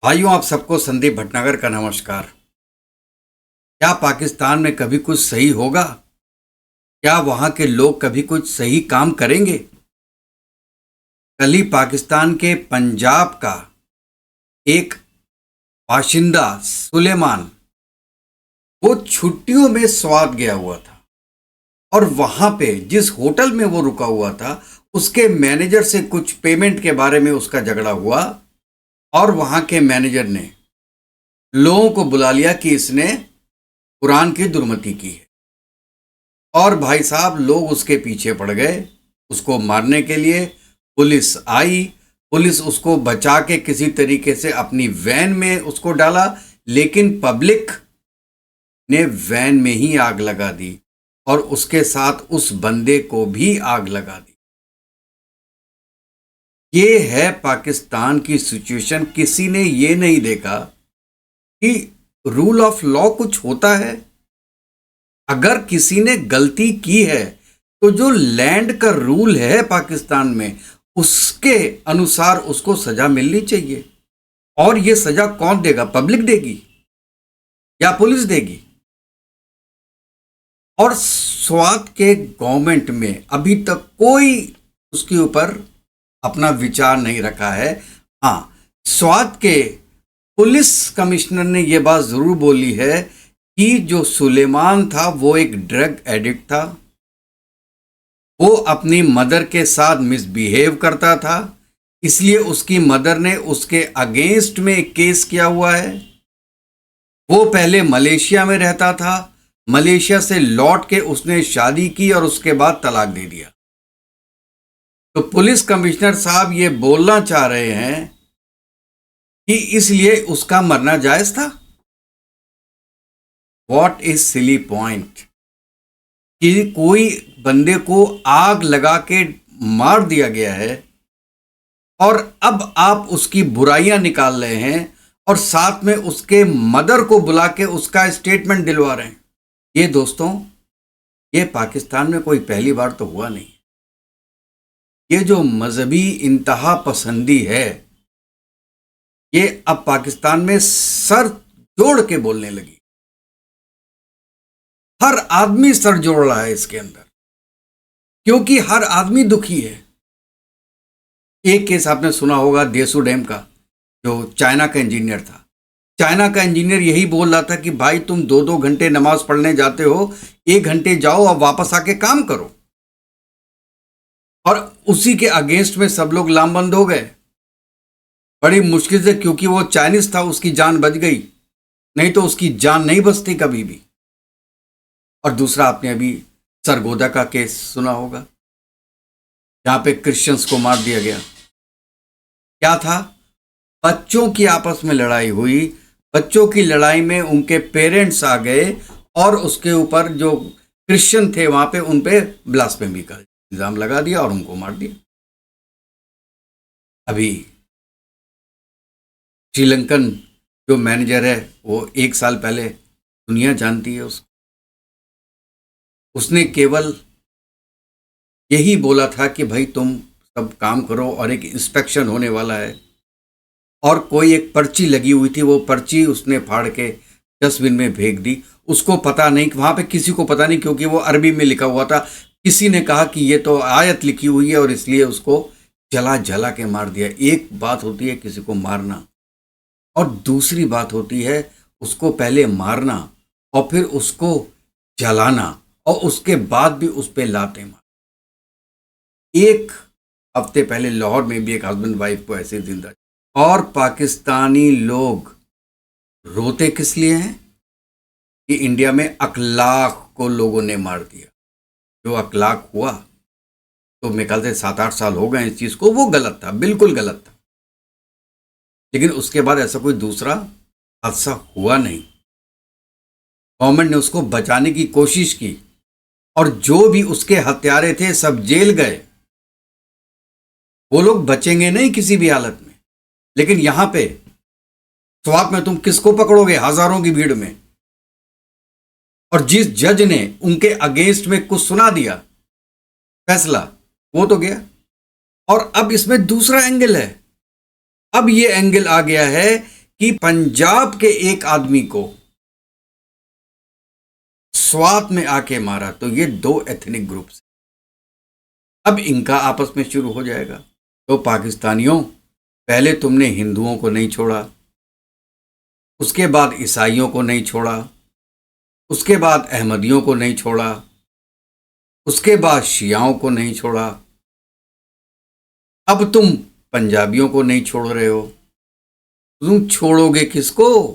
भाइयों, आप सबको संदीप भटनागर का नमस्कार। क्या पाकिस्तान में कभी कुछ सही होगा? क्या वहां के लोग कभी कुछ सही काम करेंगे? कल ही पाकिस्तान के पंजाब का एक बाशिंदा सुलेमान, वो छुट्टियों में स्वात गया हुआ था और वहां पे जिस होटल में वो रुका हुआ था, उसके मैनेजर से कुछ पेमेंट के बारे में उसका झगड़ा हुआ और वहां के मैनेजर ने लोगों को बुला लिया कि इसने कुरान की दुर्मति की है। और भाई साहब, लोग उसके पीछे पड़ गए उसको मारने के लिए। पुलिस आई, पुलिस उसको बचा के किसी तरीके से अपनी वैन में उसको डाला, लेकिन पब्लिक ने वैन में ही आग लगा दी और उसके साथ उस बंदे को भी आग लगा दी। ये है पाकिस्तान की सिचुएशन। किसी ने ये नहीं देखा कि रूल ऑफ लॉ कुछ होता है। अगर किसी ने गलती की है तो जो लैंड का रूल है पाकिस्तान में, उसके अनुसार उसको सजा मिलनी चाहिए। और ये सजा कौन देगा? पब्लिक देगी या पुलिस देगी? और स्वात के गवर्नमेंट में अभी तक कोई उसके ऊपर अपना विचार नहीं रखा है। हाँ, स्वात के पुलिस कमिश्नर ने यह बात जरूर बोली है कि जो सुलेमान था वो एक ड्रग एडिक्ट था, वो अपनी मदर के साथ मिसबिहेव करता था, इसलिए उसकी मदर ने उसके अगेंस्ट में एक केस किया हुआ है। वो पहले मलेशिया में रहता था, मलेशिया से लौट के उसने शादी की और उसके बाद तलाक दे दिया। तो पुलिस कमिश्नर साहब ये बोलना चाह रहे हैं कि इसलिए उसका मरना जायज था। व्हाट इज सिली पॉइंट कि कोई बंदे को आग लगा के मार दिया गया है और अब आप उसकी बुराइयां निकाल रहे हैं और साथ में उसके मदर को बुला के उसका स्टेटमेंट दिलवा रहे हैं। ये दोस्तों, ये पाकिस्तान में कोई पहली बार तो हुआ नहीं। ये जो मजहबी इंतहा पसंदी है, ये अब पाकिस्तान में सर जोड़ के बोलने लगी। हर आदमी सर जोड़ रहा है इसके अंदर, क्योंकि हर आदमी दुखी है। एक केस आपने सुना होगा देसू डैम का, जो चाइना का इंजीनियर था। चाइना का इंजीनियर यही बोल रहा था कि भाई, तुम 2-2 घंटे नमाज पढ़ने जाते हो, 1 घंटे जाओ और वापस आके काम करो। और उसी के अगेंस्ट में सब लोग लामबंद हो गए बड़ी मुश्किल से, क्योंकि वो चाइनीज था, उसकी जान बच गई, नहीं तो उसकी जान नहीं बचती कभी भी। और दूसरा, आपने अभी सरगोदा का केस सुना होगा, जहां पे क्रिश्चियंस को मार दिया गया। क्या था? बच्चों की आपस में लड़ाई हुई, बच्चों की लड़ाई में उनके पेरेंट्स आ गए और उसके ऊपर जो क्रिश्चियन थे वहां पे उन पे ब्लास्फेमी का इल्जाम लगा दिया और उनको मार दिया। अभी श्रीलंकन जो मैनेजर है, वो 1 साल पहले दुनिया जानती है उसको, उसने केवल यही बोला था कि भाई तुम सब काम करो और एक इंस्पेक्शन होने वाला है। और कोई एक पर्ची लगी हुई थी, वो पर्ची उसने फाड़ के डस्टबिन में फेंक दी। उसको पता नहीं, वहां पे किसी को पता नहीं, क्योंकि वो अरबी में लिखा हुआ था। किसी ने कहा कि ये तो आयत लिखी हुई है और इसलिए उसको जला जला के मार दिया। एक बात होती है किसी को मारना, और दूसरी बात होती है उसको पहले मारना और फिर उसको जलाना और उसके बाद भी उस पर लाते मार। 1 हफ्ते पहले लाहौर में भी एक हस्बैंड वाइफ को ऐसे जिंदा। और पाकिस्तानी लोग रोते किस लिए हैं कि इंडिया में अखलाक को लोगों ने मार दिया। जो अखलाक हुआ, तो मेरे ख्याल से 7-8 साल हो गए इस चीज को, वो गलत था, बिल्कुल गलत था। लेकिन उसके बाद ऐसा कोई दूसरा हादसा हुआ नहीं। गवर्नमेंट ने उसको बचाने की कोशिश की और जो भी उसके हत्यारे थे सब जेल गए। वो लोग बचेंगे नहीं किसी भी हालत में। लेकिन यहां पे स्वात में तुम किसको पकड़ोगे? हजारों की भीड़ में। और जिस जज ने उनके अगेंस्ट में कुछ सुना दिया फैसला, वो तो गया। और अब इसमें दूसरा एंगल है। अब ये एंगल आ गया है कि पंजाब के एक आदमी को स्वात में आके मारा, तो ये दो एथनिक ग्रुप्स, अब इनका आपस में शुरू हो जाएगा। तो पाकिस्तानियों, पहले तुमने हिंदुओं को नहीं छोड़ा, उसके बाद ईसाइयों को नहीं छोड़ा, उसके बाद अहमदियों को नहीं छोड़ा, उसके बाद शियाओं को नहीं छोड़ा, अब तुम पंजाबियों को नहीं छोड़ रहे हो। तुम छोड़ोगे किसको?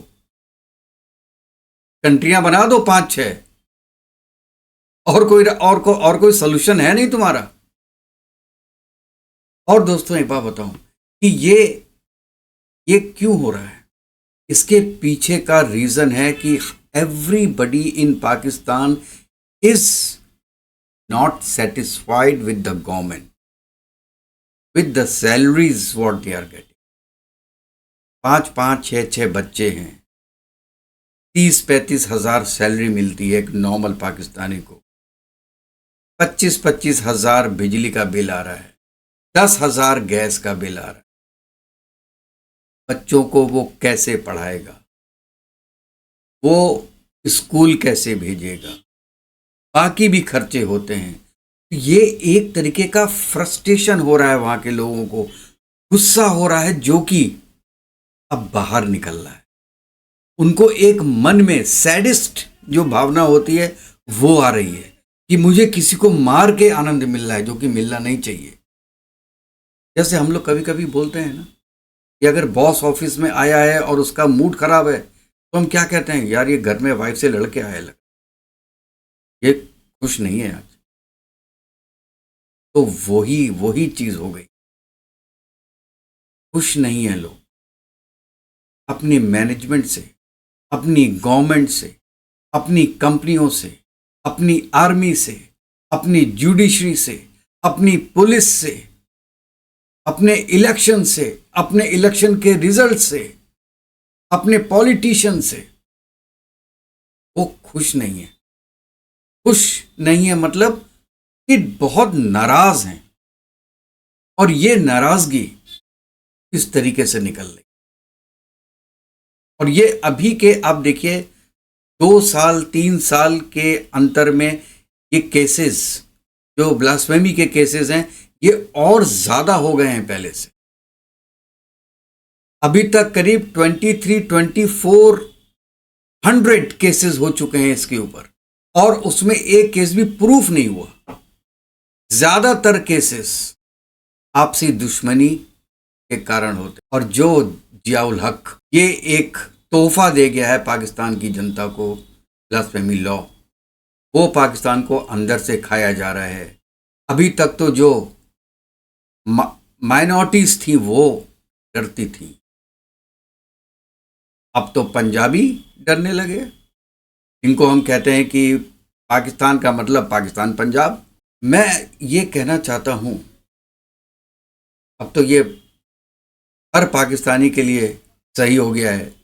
कंट्रियां बना दो 5-6, और कोई सोल्यूशन है नहीं तुम्हारा। और दोस्तों एक बात बताऊं कि ये क्यों हो रहा है? इसके पीछे का रीजन है कि everybody in Pakistan is not satisfied with the government, with the salaries what they are getting. 5-5, 6-6 बच्चे हैं, 30-35 हजार सैलरी मिलती है एक नॉर्मल पाकिस्तानी को, 25-25 हजार बिजली का बिल आ रहा है, 10,000 गैस का बिल आ रहा है। बच्चों को वो कैसे पढ़ाएगा? वो स्कूल कैसे भेजेगा? बाकी भी खर्चे होते हैं। ये एक तरीके का फ्रस्ट्रेशन हो रहा है, वहां के लोगों को गुस्सा हो रहा है, जो कि अब बाहर निकल रहा है। उनको एक मन में सैडिस्ट जो भावना होती है वो आ रही है कि मुझे किसी को मार के आनंद मिल रहा है, जो कि मिलना नहीं चाहिए। जैसे हम लोग कभी कभी बोलते हैं ना कि अगर बॉस ऑफिस में आया है और उसका मूड खराब है, तो हम क्या कहते हैं, यार ये घर में वाइफ से लड़के आए, लगा ये खुश नहीं है आज। तो वही चीज हो गई, खुश नहीं है लोग अपनी मैनेजमेंट से, अपनी गवर्नमेंट से, अपनी कंपनियों से, अपनी आर्मी से, अपनी जुडिशरी से, अपनी पुलिस से, अपने इलेक्शन से, अपने इलेक्शन के रिजल्ट से, अपने पॉलिटिशियन से। वो खुश नहीं है। खुश नहीं है मतलब कि बहुत नाराज हैं, और ये नाराजगी इस तरीके से निकल रही। और ये अभी के आप देखिए 2 साल 3 साल के अंतर में ये केसेस, जो ब्लास्फेमी के केसेस हैं, ये और ज्यादा हो गए हैं पहले से। अभी तक करीब 23-2400 केसेस हो चुके हैं इसके ऊपर, और उसमें एक केस भी प्रूफ नहीं हुआ। ज्यादातर केसेस आपसी दुश्मनी के कारण होते। और जो जियाउल हक ये एक तोहफा दे गया है पाकिस्तान की जनता को, ब्लास्फेमी लॉ, वो पाकिस्तान को अंदर से खाया जा रहा है। अभी तक तो जो माइनॉरिटीज थी वो डरती थी, अब तो पंजाबी डरने लगे। इनको हम कहते हैं कि पाकिस्तान का मतलब पाकिस्तान पंजाब। मैं ये कहना चाहता हूं, अब तो ये हर पाकिस्तानी के लिए सही हो गया है,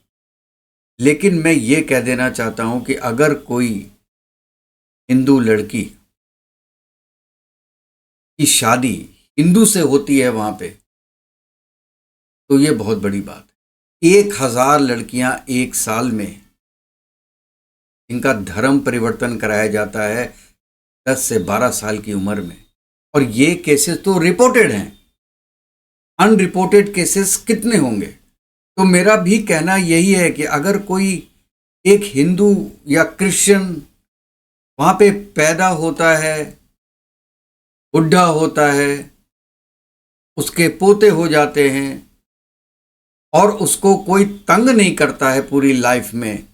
लेकिन मैं ये कह देना चाहता हूं कि अगर कोई हिंदू लड़की की शादी हिंदू से होती है वहां पे, तो ये बहुत बड़ी बात है। 1000 लड़कियां एक साल में, इनका धर्म परिवर्तन कराया जाता है 10 से 12 साल की उम्र में। और ये केसेस तो रिपोर्टेड हैं, अनरिपोर्टेड केसेस कितने होंगे? तो मेरा भी कहना यही है कि अगर कोई एक हिंदू या क्रिश्चियन वहां पे पैदा होता है, बुढ़ा होता है, उसके पोते हो जाते हैं, और उसको कोई तंग नहीं करता है पूरी लाइफ में,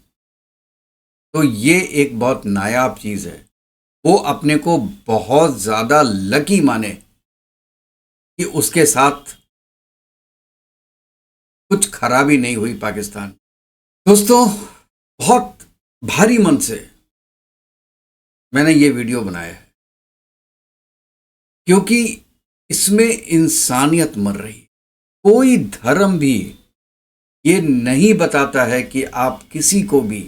तो ये एक बहुत नायाब चीज है। वो अपने को बहुत ज्यादा लकी माने कि उसके साथ कुछ खराबी नहीं हुई पाकिस्तान। दोस्तों, बहुत भारी मन से मैंने ये वीडियो बनाया है, क्योंकि इसमें इंसानियत मर रही है। कोई धर्म भी ये नहीं बताता है कि आप किसी को भी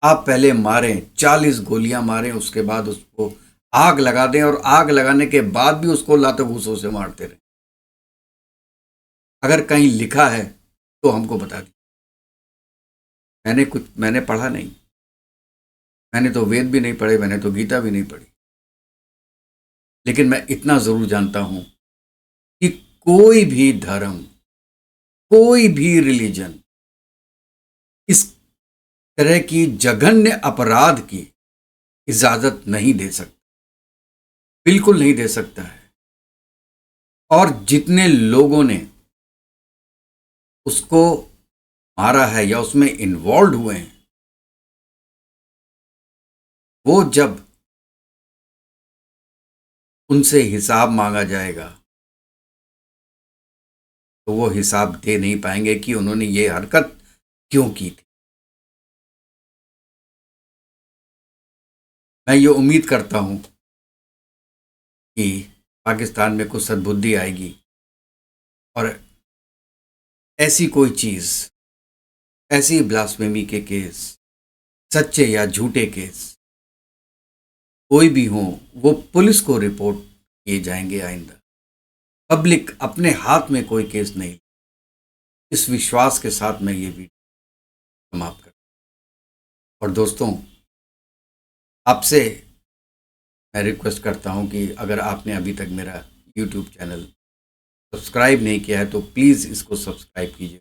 आप पहले मारें, 40 गोलियां मारें, उसके बाद उसको आग लगा दें, और आग लगाने के बाद भी उसको लात घूंसों से मारते रहें। अगर कहीं लिखा है तो हमको बता दीजिए। मैंने पढ़ा नहीं, मैंने तो वेद भी नहीं पढ़े, मैंने तो गीता भी नहीं पढ़ी, लेकिन मैं इतना जरूर जानता हूं कि कोई भी धर्म, कोई भी रिलीजन इस तरह की जघन्य अपराध की इजाजत नहीं दे सकता, बिल्कुल नहीं दे सकता है। और जितने लोगों ने उसको मारा है या उसमें इन्वॉल्व हुए हैं, वो जब उनसे हिसाब मांगा जाएगा तो वो हिसाब दे नहीं पाएंगे कि उन्होंने ये हरकत क्यों की थी। मैं ये उम्मीद करता हूं कि पाकिस्तान में कुछ सद्बुद्धि आएगी और ऐसी कोई चीज, ऐसी ब्लास्फेमी के केस, सच्चे या झूठे केस कोई भी हो, वो पुलिस को रिपोर्ट किए जाएंगे आइंदा। पब्लिक अपने हाथ में कोई केस नहीं। इस विश्वास के साथ मैं ये वीडियो समाप्त कर, और दोस्तों आपसे मैं रिक्वेस्ट करता हूं कि अगर आपने अभी तक मेरा यूट्यूब चैनल सब्सक्राइब नहीं किया है तो प्लीज़ इसको सब्सक्राइब कीजिए।